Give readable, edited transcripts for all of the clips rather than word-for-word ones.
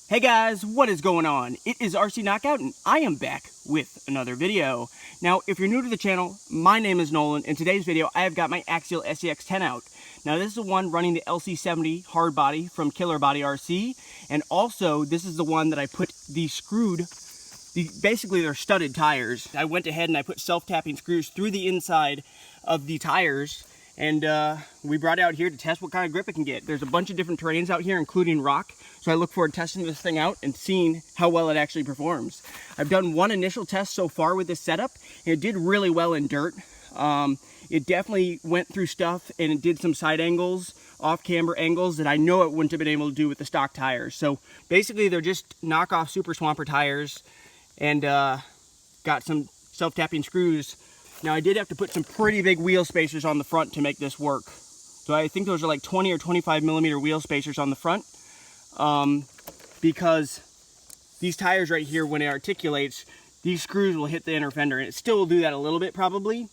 Hey guys, what is going on? It is RC Knockout and I am back with another video. Now, if you're new to the channel, my name is Nolan. In today's video, I have got my Axial SCX-10 out. Now, this is the one running the LC70 hard body from Killer Body RC, and also this is the one that I put basically they're studded tires. I went ahead and I put self-tapping screws through the inside of the tires, and we brought it out here to test what kind of grip it can get. There's a bunch of different terrains out here, including rock, so I look forward to testing this thing out and seeing how well it actually performs. I've done one initial test so far with this setup, and it did really well in dirt. It definitely went through stuff, and it did some side angles, off-camber angles that I know it wouldn't have been able to do with the stock tires. So basically they're just knockoff Super Swamper tires, and got some self-tapping screws. Now, I did have to put some pretty big wheel spacers on the front to make this work. So I think those are like 20 or 25 millimeter wheel spacers on the front, because these tires right here, when it articulates, these screws will hit the inner fender, and it still will do that a little bit probably.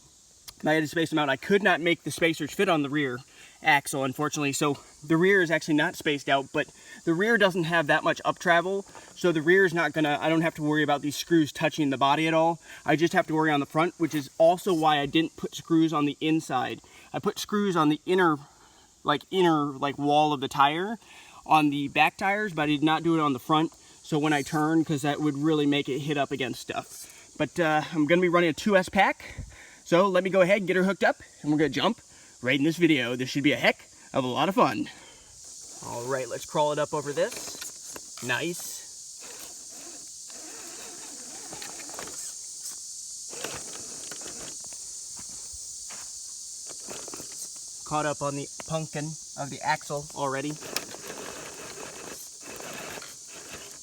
I had to space them out. I could not make the spacers fit on the rear axle, unfortunately, so the rear is actually not spaced out, but the rear doesn't have that much up travel, so the rear is not gonna, I don't have to worry about these screws touching the body at all. I just have to worry on the front, which is also why I didn't put screws on the inside. I put screws on the inner wall of the tire on the back tires, but I did not do it on the front, so when I turn, because that would really make it hit up against stuff. But I'm gonna be running a 2S pack, so let me go ahead and get her hooked up, and we're gonna jump right in this video. This should be a heck of a lot of fun. All right, let's crawl it up over this. Nice. Caught up on the pumpkin of the axle already.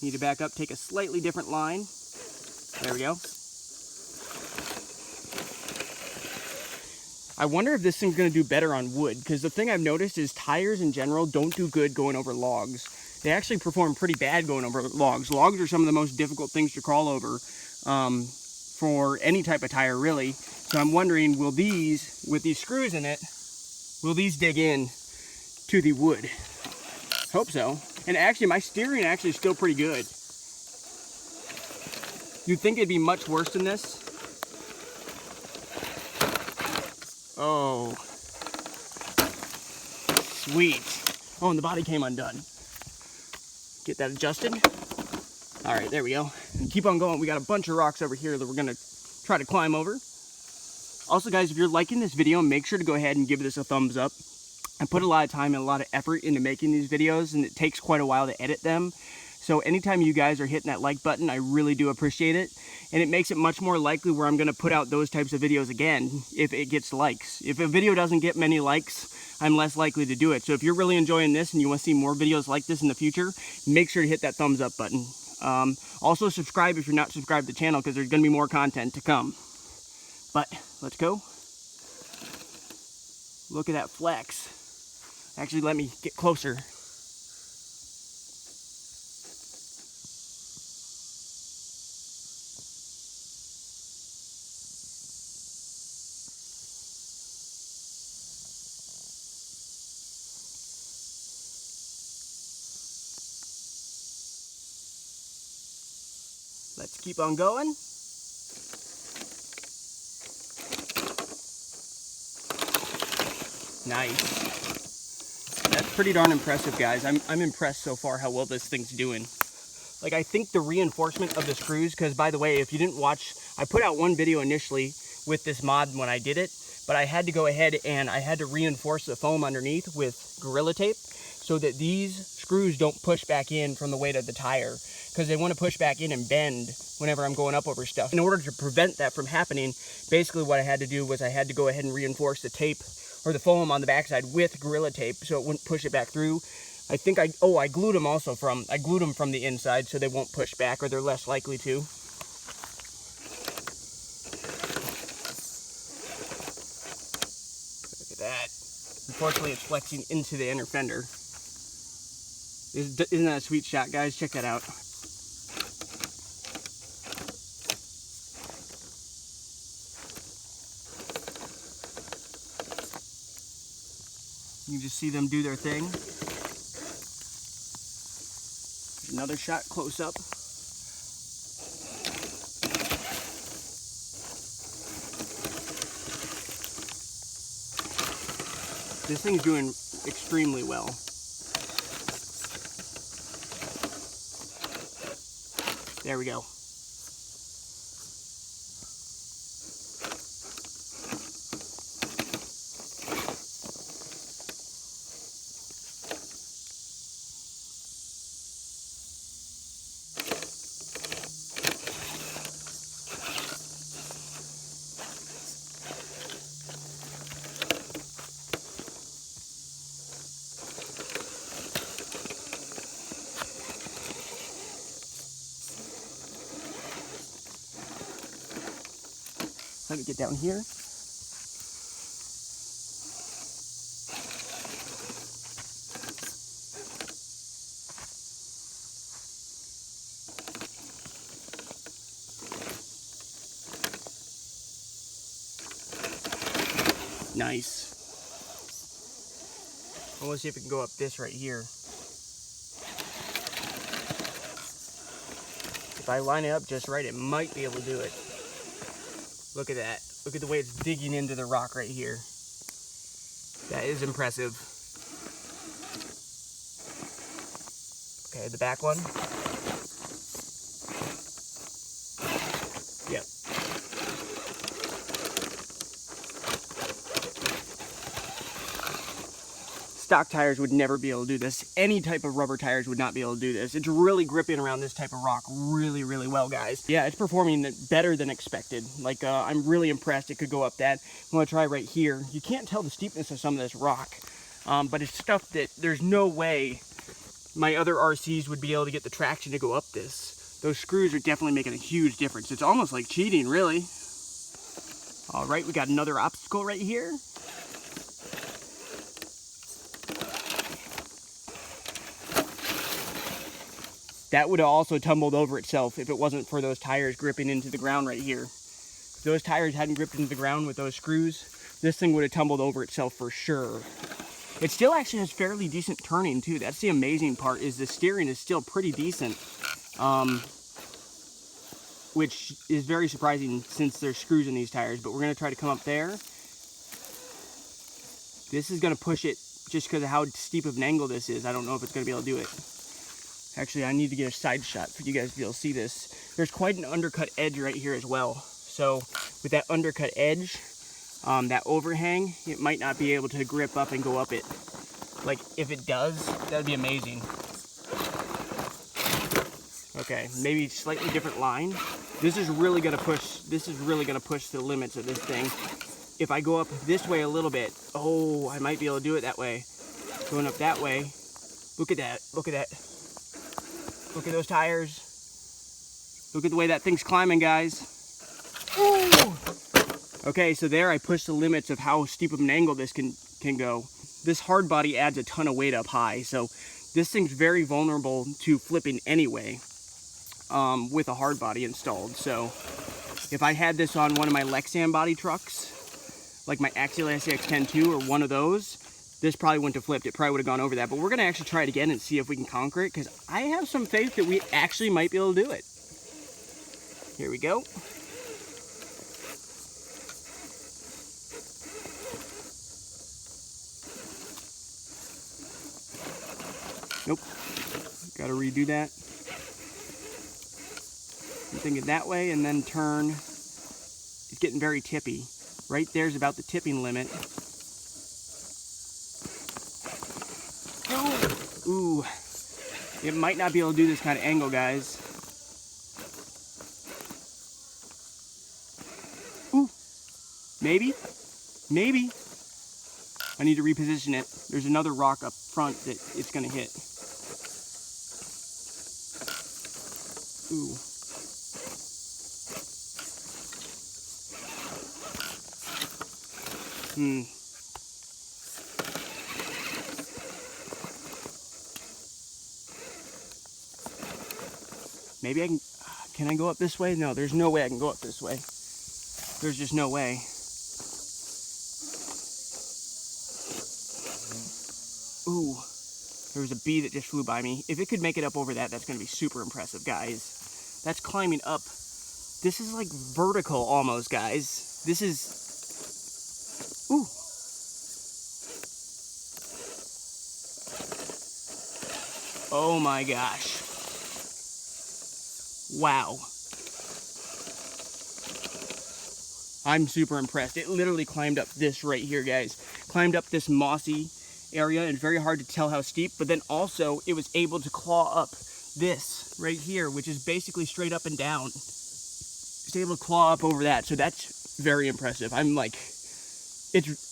Need to back up, take a slightly different line. There we go. I wonder if this thing's gonna do better on wood, because the thing I've noticed is tires in general don't do good going over logs. They actually perform pretty bad going over logs. Logs are some of the most difficult things to crawl over for any type of tire, really. So I'm wondering, will these, with these screws in it, will these dig in to the wood? Hope so. And actually, my steering actually is still pretty good. You'd think it'd be much worse than this. Oh, sweet. Oh, and the body came undone. Get that adjusted. All right, there we go. And keep on going. We got a bunch of rocks over here that we're gonna try to climb over. Also, guys, if you're liking this video, make sure to go ahead and give this a thumbs up. I put a lot of time and a lot of effort into making these videos, and it takes quite a while to edit them. So anytime you guys are hitting that like button, I really do appreciate it. And it makes it much more likely where I'm gonna put out those types of videos again if it gets likes. If a video doesn't get many likes, I'm less likely to do it. So if you're really enjoying this and you wanna see more videos like this in the future, make sure to hit that thumbs up button. Also subscribe if you're not subscribed to the channel, because there's gonna be more content to come. But let's go. Look at that flex. Actually, let me get closer. Let's keep on going. Nice. That's pretty darn impressive, guys. I'm impressed so far how well this thing's doing. Like, I think the reinforcement of the screws, because by the way, if you didn't watch, I put out one video initially with this mod when I did it, but I had to go ahead and I had to reinforce the foam underneath with Gorilla Tape so that these screws don't push back in from the weight of the tire, because they want to push back in and bend whenever I'm going up over stuff. In order to prevent that from happening, basically what I had to do was I had to go ahead and reinforce the tape or the foam on the backside with Gorilla Tape so it wouldn't push it back through. I think I glued them also I glued them from the inside so they won't push back, or they're less likely to. Look at that. Unfortunately, it's flexing into the inner fender. Isn't that a sweet shot, guys? Check that out. You just see them do their thing. Another shot close up. This thing's doing extremely well. There we go. Let me get down here. Nice. I want to see if we can go up this right here. If I line it up just right, it might be able to do it. Look at that. Look at the way it's digging into the rock right here. That is impressive. Okay, the back one. Yep. Stock tires would never be able to do this. Any type of rubber tires would not be able to do this. It's really gripping around this type of rock really, really well, guys. Yeah, it's performing better than expected. Like, I'm really impressed it could go up that. I'm gonna try right here. You can't tell the steepness of some of this rock, but it's stuff that there's no way my other RCs would be able to get the traction to go up this. Those screws are definitely making a huge difference. It's almost like cheating, really. All right, we got another obstacle right here. That would have also tumbled over itself if it wasn't for those tires gripping into the ground right here. If those tires hadn't gripped into the ground with those screws, this thing would have tumbled over itself for sure. It still actually has fairly decent turning too. That's the amazing part, is the steering is still pretty decent. Which is very surprising since there's screws in these tires, but we're gonna try to come up there. This is gonna push it just because of how steep of an angle this is. I don't know if it's gonna be able to do it. Actually, I need to get a side shot for you guys to be able to see this. There's quite an undercut edge right here as well. So with that undercut edge, that overhang, it might not be able to grip up and go up it. Like, if it does, that'd be amazing. Okay, maybe slightly different line. This is really gonna push the limits of this thing. If I go up this way a little bit, oh, I might be able to do it that way. Going up that way, look at that, look at that. Look at those tires. Look at the way that thing's climbing, guys. Ooh. Okay, so there I pushed the limits of how steep of an angle this can go. This hard body adds a ton of weight up high, so this thing's very vulnerable to flipping anyway with a hard body installed. So if I had this on one of my Lexan body trucks, like my Axial SAX-10-2 or one of those, this probably wouldn't have flipped. It probably would have gone over that. But we're going to actually try it again and see if we can conquer it, because I have some faith that we actually might be able to do it. Here we go. Nope. Got to redo that. I'm thinking that way and then turn. It's getting very tippy. Right there's about the tipping limit. Ooh, it might not be able to do this kind of angle, guys. Ooh, maybe. I need to reposition it. There's another rock up front that it's gonna hit. Ooh. Maybe I can I go up this way? No, there's no way I can go up this way. There's just no way. Ooh, There was a bee that just flew by me. If it could make it up over that, that's going to be super impressive, guys. That's climbing up. This is like vertical almost, guys. This is... Ooh. Oh my gosh. Wow. I'm super impressed. It literally climbed up this right here, guys. Climbed up this mossy area, and very hard to tell how steep, but then also it was able to claw up this right here, which is basically straight up and down. It's able to claw up over that, so that's very impressive. I'm like,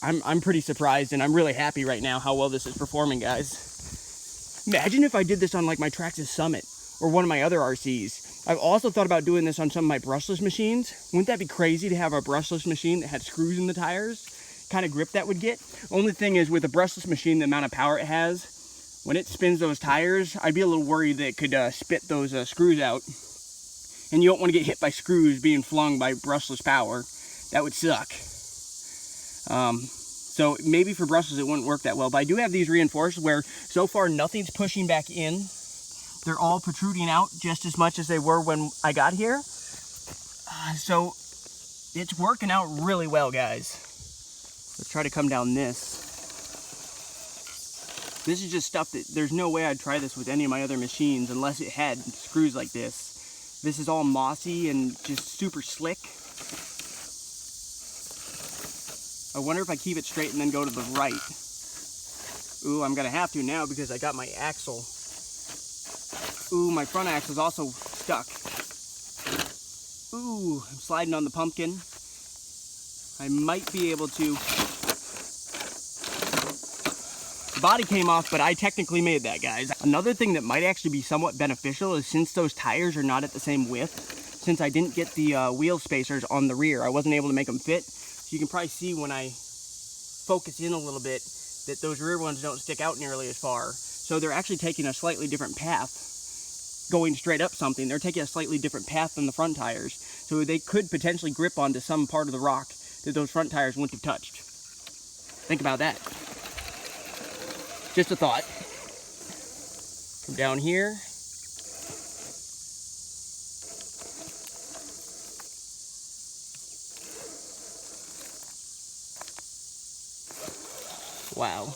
I'm pretty surprised, and I'm really happy right now how well this is performing, guys. Imagine if I did this on like my Traxxas Summit or one of my other RCs. I've also thought about doing this on some of my brushless machines. Wouldn't that be crazy to have a brushless machine that had screws in the tires? Kind of grip that would get. Only thing is, with a brushless machine, the amount of power it has, when it spins those tires, I'd be a little worried that it could spit those screws out. And you don't want to get hit by screws being flung by brushless power. That would suck. So maybe for brushless it wouldn't work that well, but I do have these reinforced where so far nothing's pushing back in. They're all protruding out just as much as they were when I got here. So it's working out really well, guys. Let's try to come down this. This is just stuff that there's no way I'd try this with any of my other machines unless it had screws like this. This is all mossy and just super slick. I wonder if I keep it straight and then go to the right. Ooh, I'm gonna have to now because I got my axle. Ooh, my front axle is also stuck. Ooh, I'm sliding on the pumpkin. I might be able to. The body came off, but I technically made that, guys. Another thing that might actually be somewhat beneficial is since those tires are not at the same width, since I didn't get the wheel spacers on the rear, I wasn't able to make them fit. So you can probably see when I focus in a little bit that those rear ones don't stick out nearly as far. So they're actually taking a slightly different path. Going straight up something, they're taking a slightly different path than the front tires. So they could potentially grip onto some part of the rock that those front tires wouldn't have touched. Think about that. Just a thought. From down here. Wow.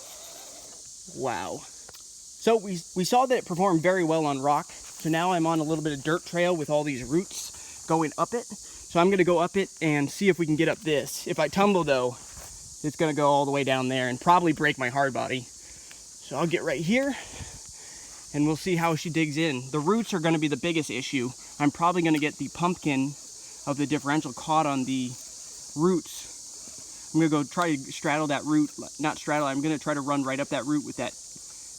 Wow. So we saw that it performed very well on rock. So now I'm on a little bit of dirt trail with all these roots going up it. So I'm gonna go up it and see if we can get up this. If I tumble though, it's gonna go all the way down there and probably break my hard body. So I'll get right here and we'll see how she digs in. The roots are gonna be the biggest issue. I'm probably gonna get the pumpkin of the differential caught on the roots. I'm gonna go try to straddle that root, not straddle, I'm gonna try to run right up that root with that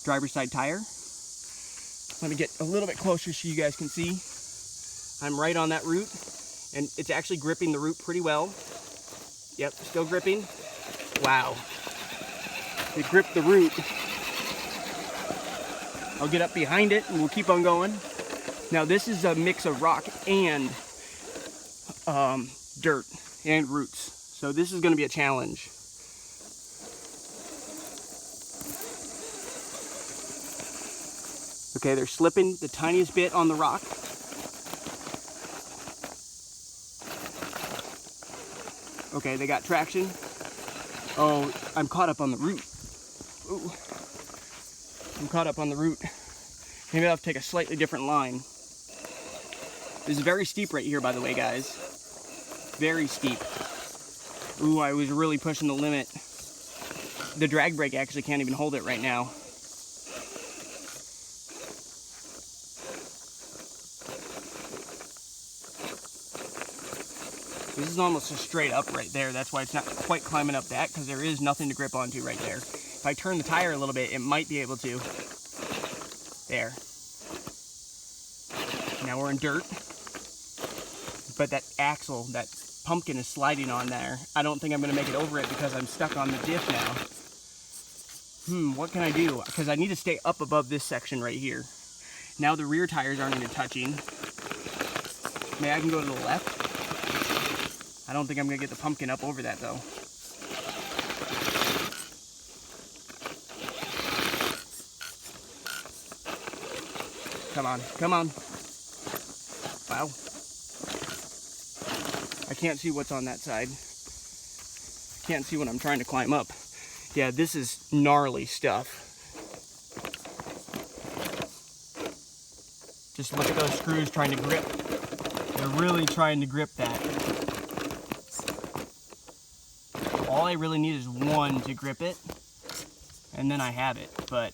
driver's side tire. Let me get a little bit closer so you guys can see. I'm right on that root and it's actually gripping the root pretty well. Yep, still gripping. Wow. It gripped the root. I'll get up behind it and we'll keep on going. Now this is a mix of rock and dirt and roots. So this is gonna be a challenge. Okay, they're slipping the tiniest bit on the rock. Okay, they got traction. Oh, I'm caught up on the root. Ooh. I'm caught up on the root. Maybe I'll have to take a slightly different line. This is very steep right here, by the way, guys. Very steep. Ooh, I was really pushing the limit. The drag brake actually can't even hold it right now. This is almost a straight up right there. That's why it's not quite climbing up that, because there is nothing to grip onto right there. If I turn the tire a little bit, it might be able to. There. Now we're in dirt. But that axle, that pumpkin is sliding on there. I don't think I'm going to make it over it because I'm stuck on the diff now. What can I do? Because I need to stay up above this section right here. Now the rear tires aren't even touching. Maybe I can go to the left. I don't think I'm going to get the pumpkin up over that though. Come on, come on. Wow. I can't see what's on that side. Can't see what I'm trying to climb up. Yeah, this is gnarly stuff. Just look at those screws trying to grip. They're really trying to grip that. All I really need is one to grip it, and then I have it, but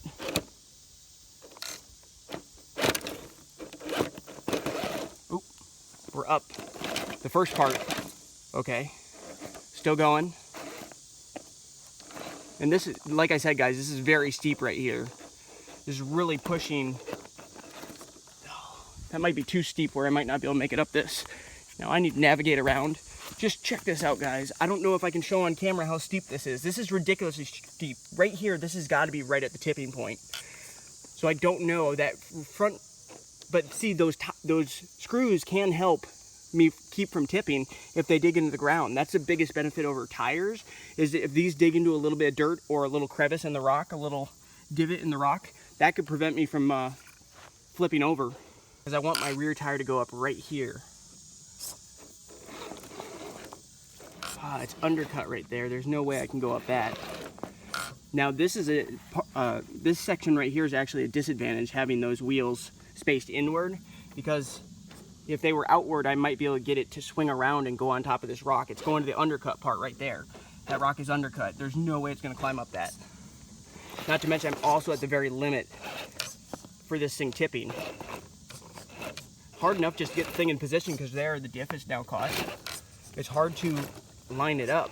oop, we're up. The first part, okay, still going. And this is, like I said, guys, this is very steep right here. This is really pushing. That might be too steep where I might not be able to make it up this. Now I need to navigate around. Just check this out, guys. I don't know if I can show on camera how steep this is. This is ridiculously steep. Right here, this has got to be right at the tipping point. So I don't know that front, but see, those screws can help me keep from tipping if they dig into the ground. That's the biggest benefit over tires, is that if these dig into a little bit of dirt or a little crevice in the rock, a little divot in the rock, that could prevent me from flipping over. Because I want my rear tire to go up right here. It's undercut right there. There's no way I can go up that. Now this is this section right here is actually a disadvantage, having those wheels spaced inward, because if they were outward, I might be able to get it to swing around and go on top of this rock. It's going to the undercut part right there. That rock is undercut. There's no way it's going to climb up that. Not to mention, I'm also at the very limit for this thing tipping. Hard enough just to get the thing in position, because there the diff is now caught. It's hard to line it up.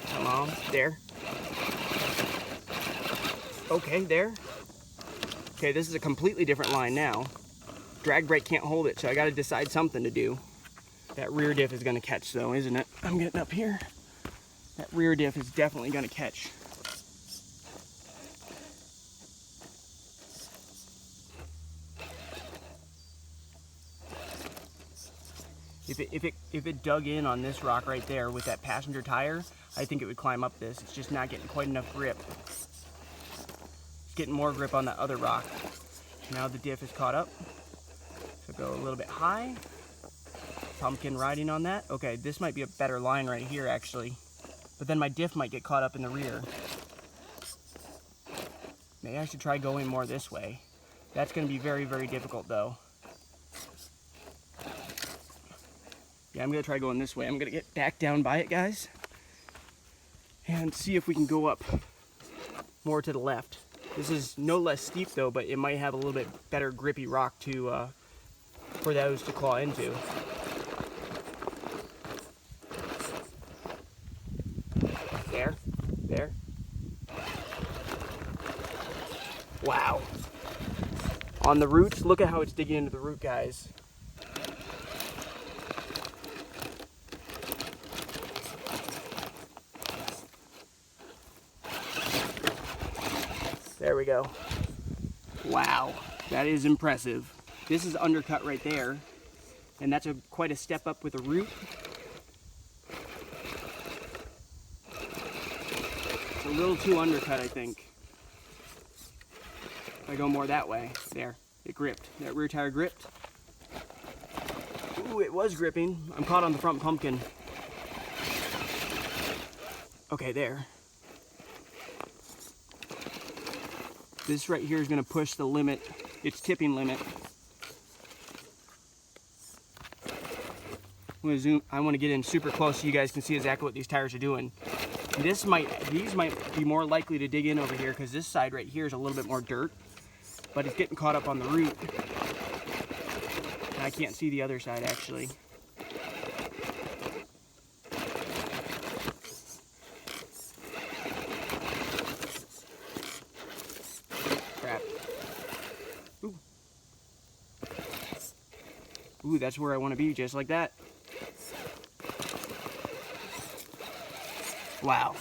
Come on, there. Okay, there. Okay, this is a completely different line now. Drag brake can't hold it, so I got to decide something to do. That rear diff is going to catch though, isn't it? I'm getting up here. That rear diff is definitely going to catch. If it dug in on this rock right there with that passenger tire, I think it would climb up this. It's just not getting quite enough grip. It's getting more grip on that other rock. Now the diff is caught up. So go a little bit high. Pumpkin riding on that. Okay, this might be a better line right here actually. But then my diff might get caught up in the rear. Maybe I should try going more this way. That's going to be very, very difficult though. Yeah, I'm going to try going this way. I'm going to get back down by it, guys, and see if we can go up more to the left. This is no less steep, though, but it might have a little bit better grippy rock to for those to claw into. There. Wow. On the roots, look at how it's digging into the root, guys. There we go. Wow, that is impressive. This is undercut right there, and that's quite a step up with a root. It's a little too undercut, I think. If I go more that way, there, it gripped. That rear tire gripped. Ooh, it was gripping. I'm caught on the front pumpkin. Okay, there. This right here is going to push the limit, its tipping limit. I'm going to zoom. I want to get in super close so you guys can see exactly what these tires are doing. These might be more likely to dig in over here because this side right here is a little bit more dirt, but it's getting caught up on the root. And I can't see the other side actually. Ooh, that's where I want to be, just like that. Wow.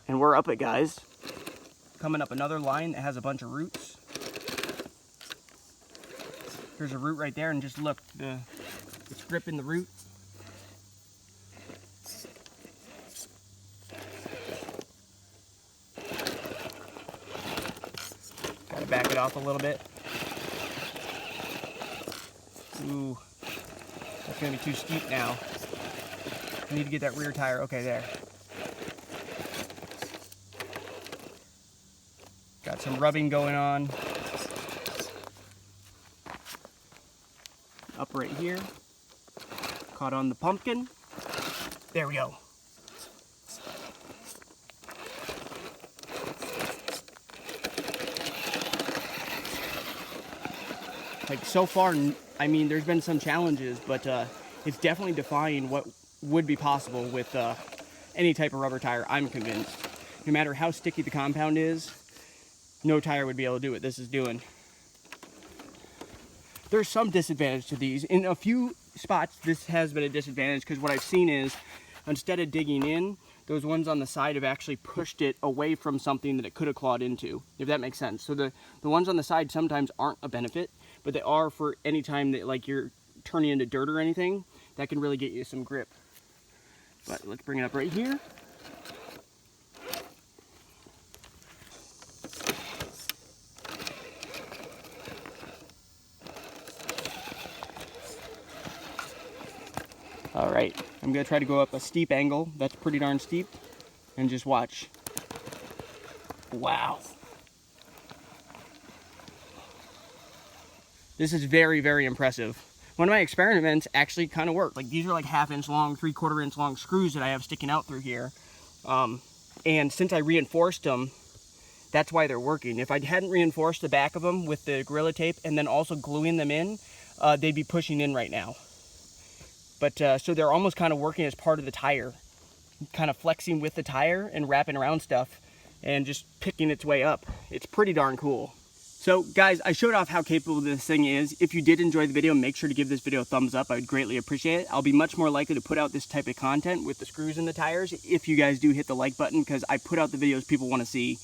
And we're up it, guys. Coming up another line that has a bunch of roots. There's a root right there, and just look, it's gripping the root. back it off a little bit. Ooh, that's gonna be too steep now. I need to get that rear tire. Okay, there. Got some rubbing going on. Up right here. Caught on the pumpkin. There we go. Like so far, I mean, there's been some challenges, but it's definitely defying what would be possible with any type of rubber tire, I'm convinced. No matter how sticky the compound is, no tire would be able to do what this is doing. There's some disadvantage to these. In a few spots, this has been a disadvantage because what I've seen is, instead of digging in, those ones on the side have actually pushed it away from something that it could have clawed into, if that makes sense. So the ones on the side sometimes aren't a benefit, but they are for any time that like you're turning into dirt or anything, that can really get you some grip. But let's bring it up right here. All right, I'm gonna try to go up a steep angle. That's pretty darn steep. And just watch. Wow. This is very, very impressive. One of my experiments actually kind of worked. Like these are like 1/2 inch long, 3/4 inch long screws that I have sticking out through here. And since I reinforced them, that's why they're working. If I hadn't reinforced the back of them with the Gorilla Tape and then also gluing them in, they'd be pushing in right now. But so they're almost kind of working as part of the tire, kind of flexing with the tire and wrapping around stuff and just picking its way up. It's pretty darn cool. So guys, I showed off how capable this thing is. If you did enjoy the video, make sure to give this video a thumbs up. I would greatly appreciate it. I'll be much more likely to put out this type of content with the screws and the tires if you guys do hit the like button, because I put out the videos people want to see.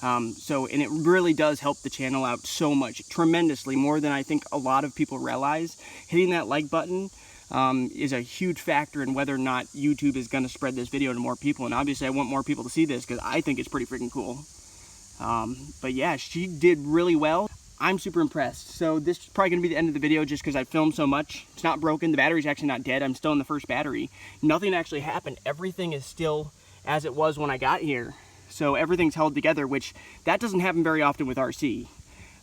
And it really does help the channel out so much, tremendously, more than I think a lot of people realize. Hitting that like button is a huge factor in whether or not YouTube is going to spread this video to more people. And obviously I want more people to see this because I think it's pretty freaking cool. But yeah, she did really well. I'm super impressed. So this is probably going to be the end of the video just because I filmed so much. It's not broken. The battery's actually not dead. I'm still in the first battery. Nothing actually happened. Everything is still as it was when I got here. So everything's held together, which that doesn't happen very often with RC.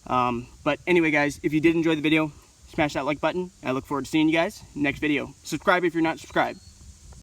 But anyway, guys, if you did enjoy the video, smash that like button. I look forward to seeing you guys next video. Subscribe if you're not subscribed.